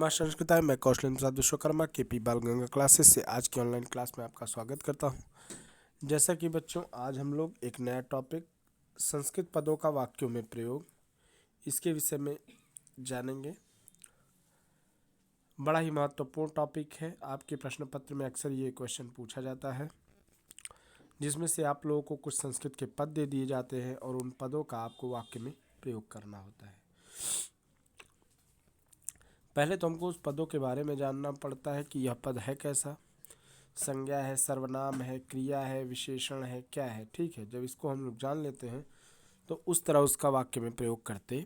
माँ संस्कृताय मैं कौशल प्रसाद विश्वकर्मा केपी बाल गंगा क्लासेस से आज की ऑनलाइन क्लास में आपका स्वागत करता हूँ। जैसा कि बच्चों आज हम लोग एक नया टॉपिक संस्कृत पदों का वाक्यों में प्रयोग इसके विषय में जानेंगे। बड़ा ही महत्वपूर्ण टॉपिक है। आपके प्रश्न पत्र में अक्सर ये क्वेश्चन पूछा जाता है जिसमें से आप लोगों को कुछ संस्कृत के पद दे दिए जाते हैं और उन पदों का आपको वाक्य में प्रयोग करना होता है। पहले तो हमको उस पदों के बारे में जानना पड़ता है कि यह पद है कैसा, संज्ञा है, सर्वनाम है, क्रिया है, विशेषण है, क्या है। ठीक है, जब इसको हम लोग जान लेते हैं तो उस तरह उसका वाक्य में प्रयोग करते।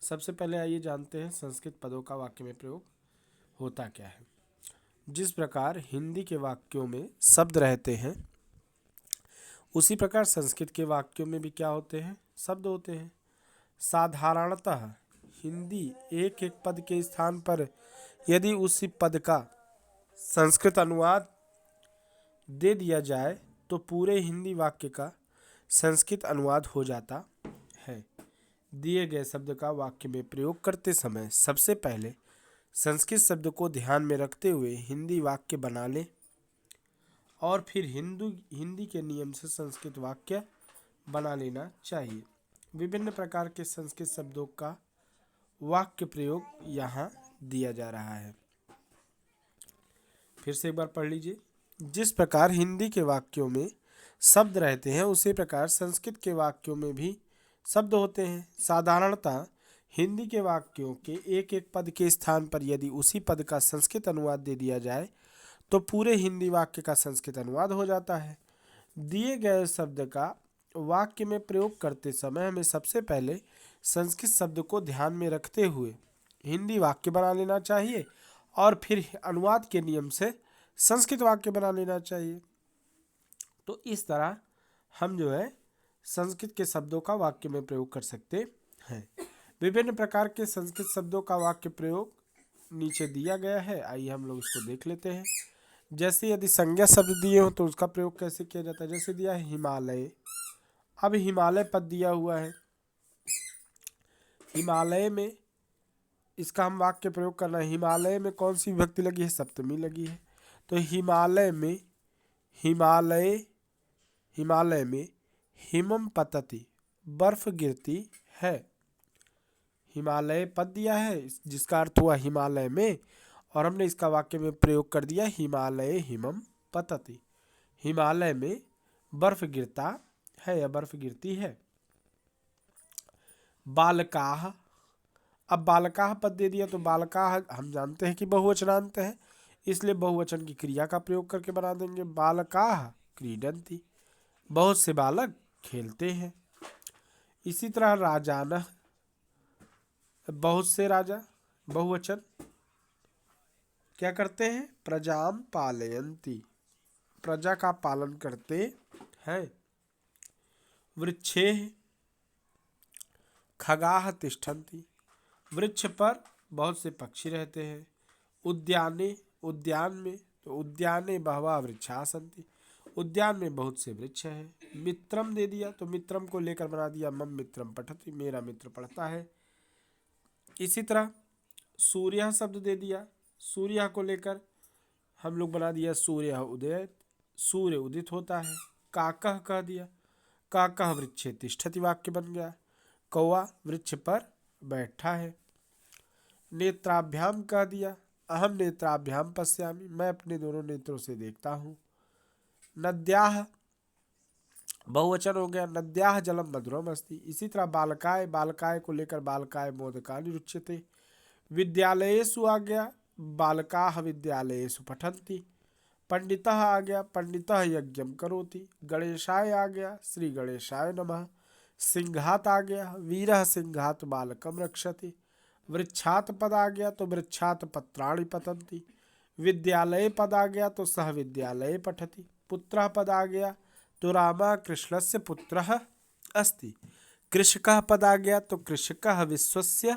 सबसे पहले आइए जानते हैं संस्कृत पदों का वाक्य में प्रयोग होता क्या है। जिस प्रकार हिंदी के वाक्यों में शब्द रहते हैं उसी प्रकार संस्कृत के वाक्यों में भी क्या होते हैं, शब्द होते हैं। साधारणतः हिंदी एक एक पद के स्थान पर यदि उसी पद का संस्कृत अनुवाद दे दिया जाए तो पूरे हिंदी वाक्य का संस्कृत अनुवाद हो जाता है। दिए गए शब्द का वाक्य में प्रयोग करते समय सबसे पहले संस्कृत शब्द को ध्यान में रखते हुए हिंदी वाक्य बना लें और फिर हिंदी के नियम से संस्कृत वाक्य बना लेना चाहिए। विभिन्न प्रकार के संस्कृत शब्दों का वाक्य प्रयोग यहाँ दिया जा रहा है। फिर से एक बार पढ़ लीजिए। जिस प्रकार हिंदी के वाक्यों में शब्द रहते हैं उसी प्रकार संस्कृत के वाक्यों में भी शब्द होते हैं। साधारणतः हिंदी के वाक्यों के एक एक पद के स्थान पर यदि उसी पद का संस्कृत अनुवाद दे दिया जाए तो पूरे हिंदी वाक्य का संस्कृत अनुवाद हो जाता है। दिए गए शब्द का वाक्य में प्रयोग करते समय हमें सबसे पहले संस्कृत शब्द को ध्यान में रखते हुए हिंदी वाक्य बना लेना चाहिए और फिर अनुवाद के नियम से संस्कृत वाक्य बना लेना चाहिए। तो इस तरह हम जो है संस्कृत के शब्दों का वाक्य में प्रयोग कर सकते हैं। विभिन्न प्रकार के संस्कृत शब्दों का वाक्य प्रयोग नीचे दिया गया है, आइए हम लोग इसको देख लेते हैं। जैसे यदि संज्ञा शब्द दिए हो तो उसका प्रयोग कैसे किया जाता है। जैसे दिया है हिमालय, अब हिमालय पद दिया हुआ है, हिमालय में इसका हम वाक्य प्रयोग करना है। हिमालय में कौन सी विभक्ति लगी है, सप्तमी लगी है। तो हिमालय में हिमम पतति, बर्फ गिरती है। हिमालय पद दिया है जिसका अर्थ हुआ हिमालय में और हमने इसका वाक्य में प्रयोग कर दिया हिमालय हिमम पतति, हिमालय में बर्फ गिरता है या बर्फ गिरती है। बालकाः, अब बालकाः पद दे दिया तो बालकाः हम जानते हैं कि बहुवचनांत है, इसलिए बहुवचन की क्रिया का प्रयोग करके बना देंगे बालकाः क्रीडन्ति, बहुत से बालक खेलते हैं। इसी तरह राजानः, बहुत से राजा, बहुवचन, क्या करते हैं, प्रजाम पालयन्ति, प्रजा का पालन करते हैं। वृक्षेः खगाः तिष्ठन्ति, वृक्ष पर बहुत से पक्षी रहते हैं। उद्याने, उद्यान में, तो उद्याने बहवः वृक्षाः सन्ति, उद्यान में बहुत से वृक्ष हैं। मित्रम दे दिया तो मित्रम को लेकर बना दिया मम मित्रम पठति, मेरा मित्र पढ़ता है। इसी तरह सूर्य शब्द दे दिया, सूर्य को लेकर हम लोग बना दिया सूर्य उदय, सूर्य उदित होता है। काकः कह दिया, काकः वृक्षे तिष्ठति वाक्य बन गया, कौवा वृक्ष पर बैठा है। नेत्राभ्याम कह दिया, अहम नेत्राभ्याम पश्यामि, मैं अपने दोनों नेत्रों से देखता हूँ। नद्याः बहुवचन हो गया, नद्याः जलम मधुरम अस्ति। इसी तरह बालकाय, बालकाय को लेकर बालकाय मोदकानि रुच्यते। विद्यालयेषु आ गया, बालकाः विद्यालयेषु पठन्ति। पंडितः आ गया, पंडितः यज्ञम करोति। गणेशाय आ गया, श्री गणेशाय नमः। सिंहात आ गया, वीरः सिंहात बालकम रक्षति। वृक्षात पद आ गया तो वृक्षात पत्राणि पतन्ति। विद्यालय पद आ गया तो सह विद्यालये पठति। पुत्रः पद आ गया तो रामः कृष्णस्य पुत्रः अस्ति। कृषकः पद आ गया तो कृषकः विश्वस्य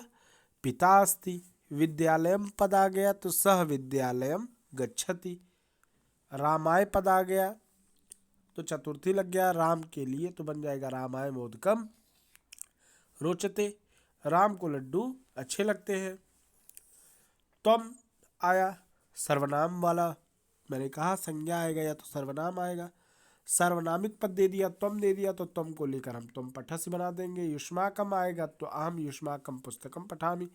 पिता अस्ति। विद्यालयम पद आ गया तो सह विद्यालयम गच्छति। रामाय पद आ गया तो चतुर्थी लग गया राम के लिए, तो बन जाएगा रामाय मोदकम रोचते, राम को लड्डू अच्छे लगते हैं। त्वम आया सर्वनाम वाला, मैंने कहा संज्ञा आएगा या तो सर्वनाम आएगा। सर्वनामिक पद दे दिया, त्वम दे दिया, तो त्वम को लेकर हम त्वम पठसी बना देंगे। युष्माकम आएगा तो अहम युष्माकम पुस्तकम पठामि,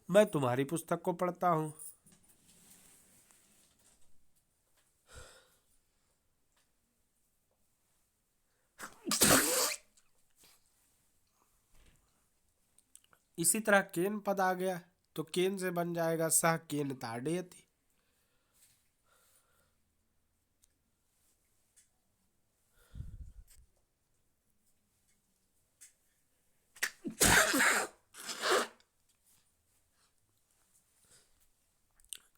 मैं तुम्हारी पुस्तक को पढ़ता हूँ। इसी तरह केन पद आ गया तो केन से बन जाएगा सह केन ताड़यति।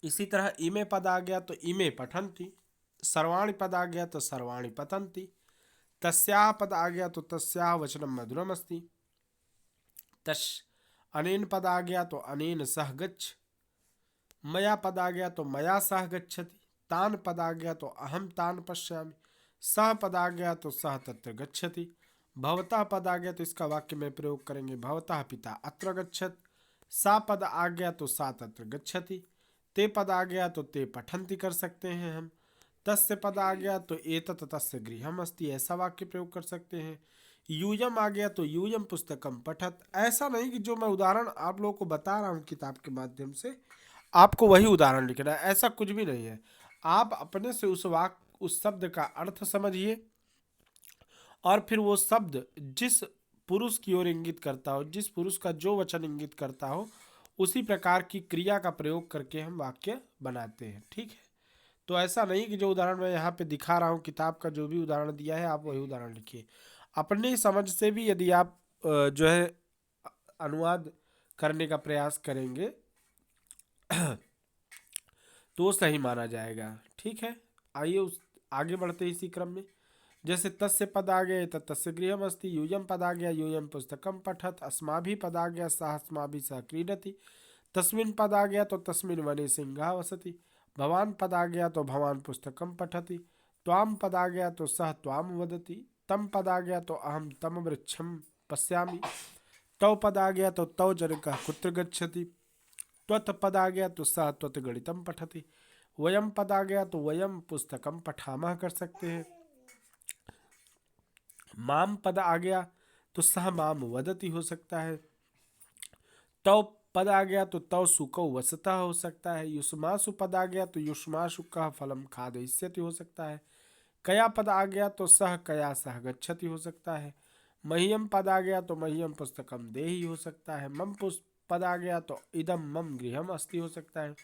इसी तरह इमे पद आ गया तो इमे पठन्ति। सर्वाणि पद आ गया तो सर्वाणि पठन्ति। तस्याः पद आ गया तो तस्याः वचनम मधुरम अस्ति। तस् अनेन पद आ गया तो अनेन सह गच्छ। मया पद आ गया तो मया सह गच्छति। तान पद आ गया तो अहम तान पश्यामि। सह पद आ गया तो सह तत्र गच्छति। भवतः पद आ गया तो इसका वाक्य में प्रयोग करेंगे, भवतः पिता अत्र गच्छत। सा पद आ गया तो सा तत्र गच्छति। ते पद आ गया तो ते पठन्ति कर सकते हैं हम। तस्य पद आ गया तो एतत् तस्य गृहम् अस्ति, ऐसा वाक्य प्रयोग कर सकते हैं। यूयम आ गया तो यूयम पुस्तकम पठत। ऐसा नहीं कि जो मैं उदाहरण आप लोगों को बता रहा हूँ किताब के माध्यम से आपको वही उदाहरण लिखना है, ऐसा कुछ भी नहीं है। आप अपने से उस शब्द का अर्थ समझिए और फिर वो शब्द जिस पुरुष की ओर इंगित करता हो, जिस पुरुष का जो वचन इंगित करता हो, उसी प्रकार की क्रिया का प्रयोग करके हम वाक्य बनाते हैं। ठीक है, तो ऐसा नहीं कि जो उदाहरण मैं यहाँ पे दिखा रहा हूँ किताब का जो भी उदाहरण दिया है आप वही उदाहरण लिखिए। अपनी समझ से भी यदि आप जो है अनुवाद करने का प्रयास करेंगे तो सही माना जाएगा। ठीक है, आइए उस आगे बढ़ते इसी क्रम में। जैसे तस्य पद आ गए तो तस्य गृहम् अस्ति। यूयम पद आ गया यूयम पुस्तकम पठत। अस्माभि पद आ गया सह अस्माभि सह क्रीडति। तस्मिन् पद आ गया तो तस्मिन् वने सिंहः वसति। भवान पद आ गया तो भवान पुस्तकम पठति। त्वाम पद आ गया तो सह त्वाम वदति। तम पद आ गया तो अहम तम वृक्षम पश्यामि। तौ पद आ गया तो तौ जनकः कुत्र गच्छति। त्वत् पद आ गया तो सह त्वत् गणितम पठति। वयम पद आ गया तो वयम पुस्तकम पठामः कर सकते हैं। माम पद आ गया तो सह माम वदति हो सकता है। तौ पद आ गया तो तौ सुकौ वसतः हो सकता है। युष्मासु पद आ गया तो युष्मासु कः फलम खादयिष्यति हो सकता है। कया पद आ गया तो सह कया सह गच्छति हो सकता है। मह्यम पद आ गया तो मह्यम पुस्तकम देहि हो सकता है। मम पद आ गया तो इदम मम गृहम अस्ति हो सकता है।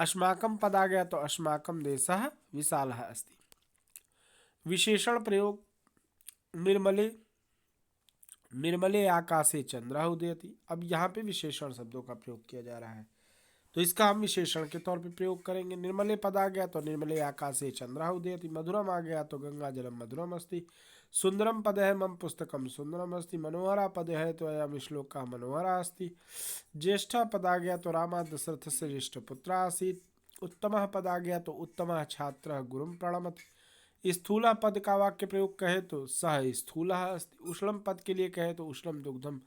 अस्माकम पद आ गया तो अस्माकम देशः विशालः अस्ति। विशेषण प्रयोग, निर्मले निर्मले आकाशे चंद्रः उदयति। अब यहाँ पे विशेषण शब्दों का प्रयोग किया जा रहा है तो इसका हम विशेषण के तौर पे प्रयोग करेंगे। निर्मले पद आ गया तो निर्मले आकाशे चंद्रः उदयति। मधुरम आ गया तो गंगा जलम मधुरम अस्ति। सुंदरम पद है मम पुस्तकम सुंदरम अस्ति। मनोहरा पद है तो अयम श्लोकः मनोहरा अस्ति। ज्येष्ठा पद आ गया तो रामा दशरथस्य ज्येष्ठपुत्रः आसीत्। उत्तमः पद आ गया तो उत्तमः छात्रः गुरुं प्रणमति। स्थूला पद का वाक्य प्रयोग कहे तो सह स्थूलः अस्ति। उष्णम पद के लिए कहे तो उष्णम दुग्धम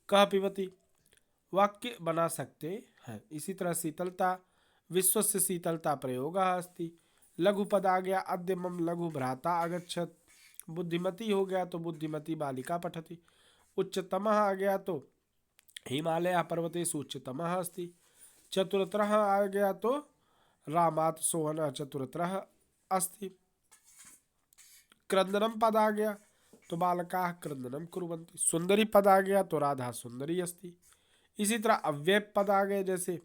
कः पिबति वाक्य बना सकते हैं। इसी तरह शीतलता, विश्वस्य शीतलता प्रयोगः अस्ति। लघु पद आ गया अद्य मम लघु भ्राता आगच्छत। बुद्धिमती हो गया तो बुद्धिमती बालिका पठति। उच्चतमः आ गया तो हिमालय पर्वतेषु उच्चतमः अस्ति। चतुरतरः आ गया तो रामात् सोहनः चतुरतरः अस्ति। क्रंदनम पद आ गया तो बालकाः क्रंदनम कुर्वन्ति। सुंदरी पद आ गया तो राधा सुंदरी अस्ति। इसी तरह अव्यय पद आ गए, जैसे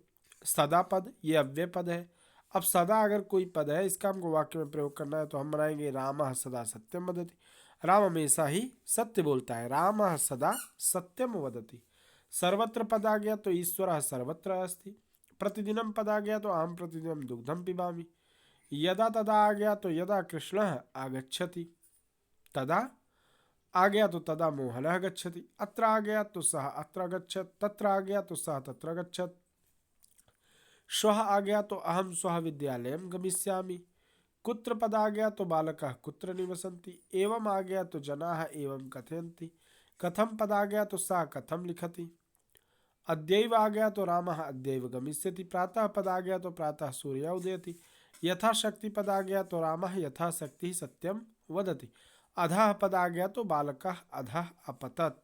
सदा पद, ये अव्यय पद है। अब सदा अगर कोई पद है इसका हमको वाक्य में प्रयोग करना है तो हम बनाएंगे रामः सदा सत्यम वदति। राम हमेशा ही सत्य बोलता है। रामः सदा सत्यम वदति। सर्वत्र पद आ गया तो ईश्वरः सर्वत्र अस्ति। प्रतिदिनम पद आ गया तो अहम प्रतिदिनम दुग्धम पिबामि। यदा तदा आ गया तो यदा कृष्णः आगच्छति। तदा आ गया तो तदा मोहनः गच्छति। अत्र आ गया तो सः अत्र गच्छत। तत्र आ गया तो सः तत्र गच्छत। श्वः आ गया तो अहम श्वः विद्यालयं गमिष्यामि। कुत्र पद आ गया तो बालकः कुत्र निवसन्ति। एवं आ गया तो जनाः एवं कथयन्ति। कथम पद आ गया तो सा कथम लिखति। अद्यैव आ गया तो रामः अद्यैव गमिष्यति। प्रातः पद आ गया तो प्रातः सूर्य उदयति। यथाशक्ति पद आ गया तो रामः यथाशक्ति सत्यम वदति। अधः पद आ गया तो बालकः अधः अपतत।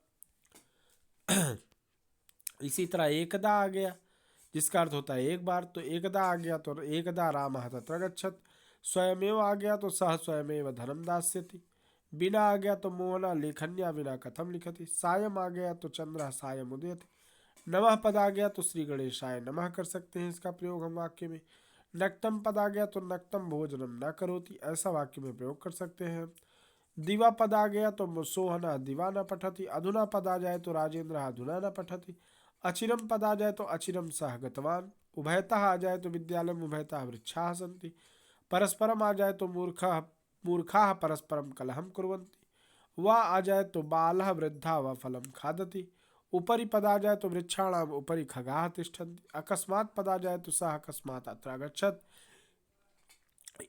इसी तरह एकदा आ गया जिसका अर्थ होता है एक बार, तो एकदा आ गया तो एकदा रामः तत्र गच्छत्। स्वयमेव आ गया तो सः स्वयमेव धनं दास्यति। बिना आ गया तो मोहना लेखन्या बिना कथम लिखति। सायं आ गया तो चंद्र सायं उदयति। नमः पद आ गया तो श्री गणेशाय नमः कर सकते हैं इसका प्रयोग हम वाक्य में। नक्तम पद आ गया तो नक्तम भोजनम न करोति, ऐसा वाक्य में प्रयोग कर सकते हैं। दिवा पद आ गया तो सोहना दिवा न पठति। अधुना पद आ जाए तो राजेंद्र अधुना न पठति। अचिरम पद आ जाए तो अचिरम सह गतवान। उभयतः आ जाए तो विद्यालयम उभयतः वृक्षाः सन्ति। परस्परम आ जाए तो मूर्खाः परस्परम कलहम कुर्वन्ति। वा आ जाए तो बालः वृद्धा व फलम खादति। उपरि पद आ जाए तो वृक्षाणाम उपरि खगाः तिष्ठन्ति। अकस्मात् पद आ जाए तो सः अकस्मात् अत्र आगच्छत्।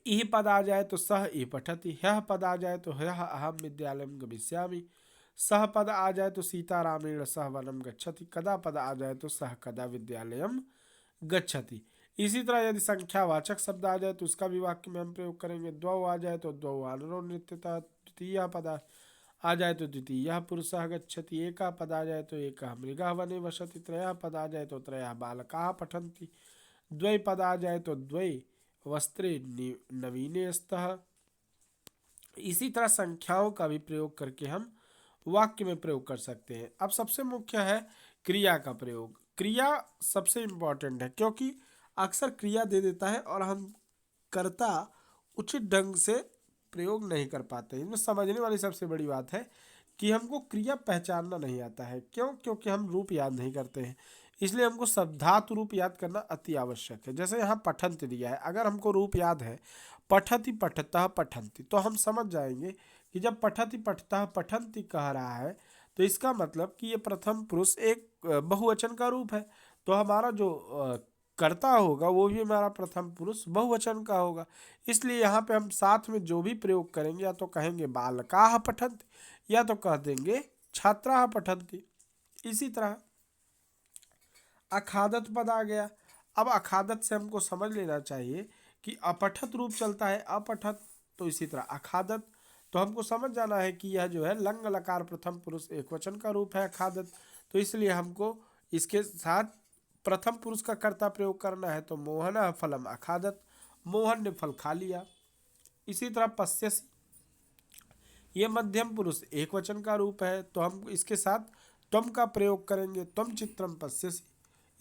इह पद आ जाए तो सह इह पठति। ह्यः पद आ जाए तो ह्यः अहम विद्यालयं गमिष्यामि। सह पद आ जाए तो सीतारामेण सह वनं गच्छति। कदा पद आ जाए तो सह कदा विद्यालयं गच्छति। इसी तरह यदि संख्यावाचक शब्द आ जाए तो उसका भी वाक्य में हम प्रयोग करेंगे। द्वौ आ जाए तो द्वौ वानरो नृत्यतः। द्वितीयः पद आ जाए तो द्वितीयः पुरुषः गच्छति। एकः पद आ जाए तो एकः मृगः वने वसति। त्रयः पद आ जाए तो त्रयः बालकाः पठन्ति। द्वै पद आ जाए तो द्वै वस्त्रे नवीने स्तः। इसी तरह संख्याओं का भी प्रयोग करके हम वाक्य में प्रयोग कर सकते हैं। अब सबसे मुख्य है क्रिया का प्रयोग। क्रिया सबसे इम्पोर्टेंट है क्योंकि अक्सर क्रिया दे देता है और हम कर्ता उचित ढंग से प्रयोग नहीं कर पाते। इसमें समझने वाली सबसे बड़ी बात है कि हमको क्रिया पहचानना नहीं आता है। क्यों? क्योंकि हम रूप याद नहीं करते हैं। इसलिए हमको शब्दार्थ रूप याद करना अति आवश्यक है। जैसे यहाँ पठंत दिया है, अगर हमको रूप याद है पठति पठतः पठन्ति, तो हम समझ जाएंगे कि जब पठति पठतः पठन्ति कह रहा है तो इसका मतलब कि ये प्रथम पुरुष एक बहुवचन का रूप है। तो हमारा जो कर्ता होगा वो भी हमारा प्रथम पुरुष बहुवचन का होगा। इसलिए यहाँ पे हम साथ में जो भी प्रयोग करेंगे या तो कहेंगे बालकाः पठन्ति या तो कह देंगे छात्राः पठन्ति। इसी तरह अखादत पद आ गया। अब अखादत से हमको समझ लेना चाहिए कि अपठत रूप चलता है अपठत, तो इसी तरह अखादत। तो हमको समझ जाना है कि यह जो है लंग लकार प्रथम पुरुष एक वचन का रूप है अखादत। तो इसलिए हमको इसके साथ प्रथम पुरुष का कर्ता प्रयोग करना है। तो मोहन फलम अखादत, मोहन ने फल खा लिया। इसी तरह पश्यसि, ये मध्यम पुरुष एक वचन का रूप है तो हम इसके साथ त्वम का प्रयोग करेंगे। त्वम चित्रम पश्यसि।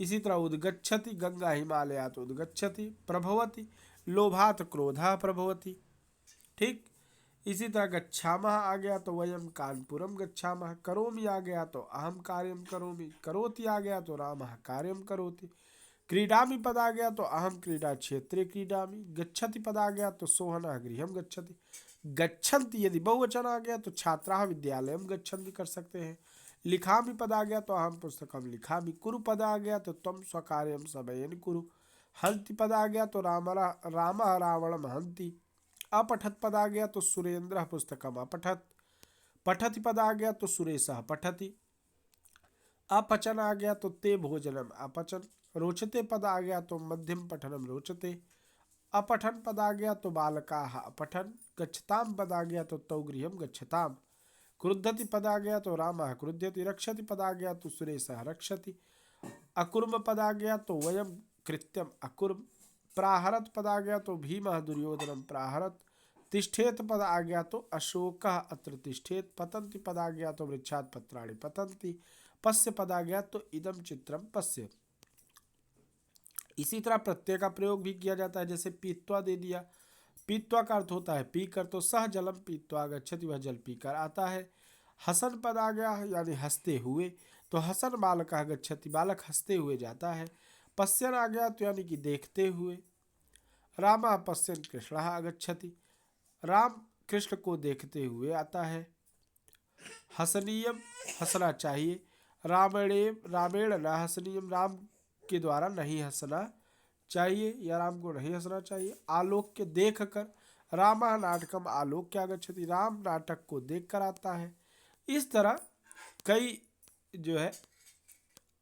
इसी तरह उद्गच्छति, गंगा हिमालयात उद्गच्छति। प्रभवति, लोभात क्रोधः प्रभवति। ठीक। इसी तरह गच्छामः आ गया तो वयम कानपुरम गच्छामः। करोमि आ गया तो अहम कार्यम करोमि। करोति आ गया तो रामः कार्यम करोति। क्रीडामि पद आ गया तो अहम क्रीडा क्षेत्रे क्रीडामि। गच्छति पद आ गया तो सोहनः गृहम गच्छति। गच्छन्ति यदि बहुवचन आ गया तो छात्राः विद्यालयम गच्छन्ति कर सकते हैं। लिखामि पद आ गया तो अहम पुस्तकम लिखामि। कुरु पद आ गया तो त्वम स्वकार्यम समयेन कुरु। हन्ति पद आ गया तो रामः रावणम हन्ति। अपठत पद आ गया तो सुरेंद्र पुस्तकम अपठत। पठति पद आ गया तो सुरेशः पठति। अपचन आ गया तो ते भोजनम अपचन। रोचते पद आ गया तो मध्यम पठनम रोचते। अपठन पद आ गया तो बालकाः अपठन। गच्छताम पद आ गया तो तौ गृहम गच्छताम। क्रुद्धति पद आ गया तो रामः क्रुध्यति। रक्षति पद आ गया तो सुरेशः रक्षति। अकुर्म पद आ गया तो वयम कृत्यम अकुर्म। प्राहरत पद आ गया तो भीमः दुर्योधनम प्राहरत। तिष्ठेत पद आ गया तो अशोकः अत्र तिष्ठेत। पतन्ति पद आ गया तो वृक्षात् पत्राणि पतन्ति। पश्य पद आ गया तो इदम चित्रम पश्य। इसी तरह प्रत्यय का प्रयोग भी किया जाता है। जैसे पीत्वा दे दिया, पीत्वा का अर्थ होता है पीकर, तो सह जलम पीत्वा गच्छति, वह जल पीकर आता है। हसन पद आ गया यानी हंसते हुए, तो हसन बालकः गच्छति, बालक हंसते हुए जाता है। पश्यन आ गया तो यानी कि देखते हुए। रामः पश्यन् कृष्णः आगच्छति, राम कृष्ण को देखते हुए आता है। हसनीयम हंसना चाहिए। रामेण न हसनीयम, राम के द्वारा नहीं हंसना चाहिए या राम को नहीं हंसना चाहिए। आलोक्य देख कर, रामः नाटकम आलोक्य आगच्छति, राम नाटक को देख कर आता है। इस तरह कई जो है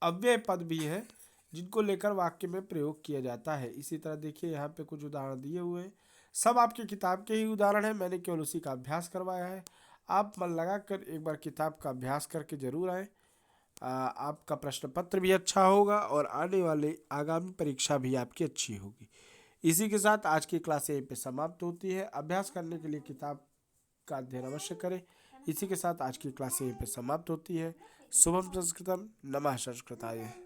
अव्यय पद भी हैं जिनको लेकर वाक्य में प्रयोग किया जाता है। इसी तरह देखिए यहाँ पे कुछ उदाहरण दिए हुए हैं, सब आपकी किताब के ही उदाहरण हैं, मैंने केवल उसी का अभ्यास करवाया है। आप मन लगा कर एक बार किताब का अभ्यास करके जरूर आए। आपका प्रश्न पत्र भी अच्छा होगा और आने वाले आगामी परीक्षा भी आपकी अच्छी होगी। इसी के साथ आज की क्लास यहीं पे समाप्त होती है। अभ्यास करने के लिए किताब का अध्ययन अवश्य करें। इसी के साथ आज की क्लास यहीं पे समाप्त होती है। शुभम संस्कृतम, नमः संस्कृताय।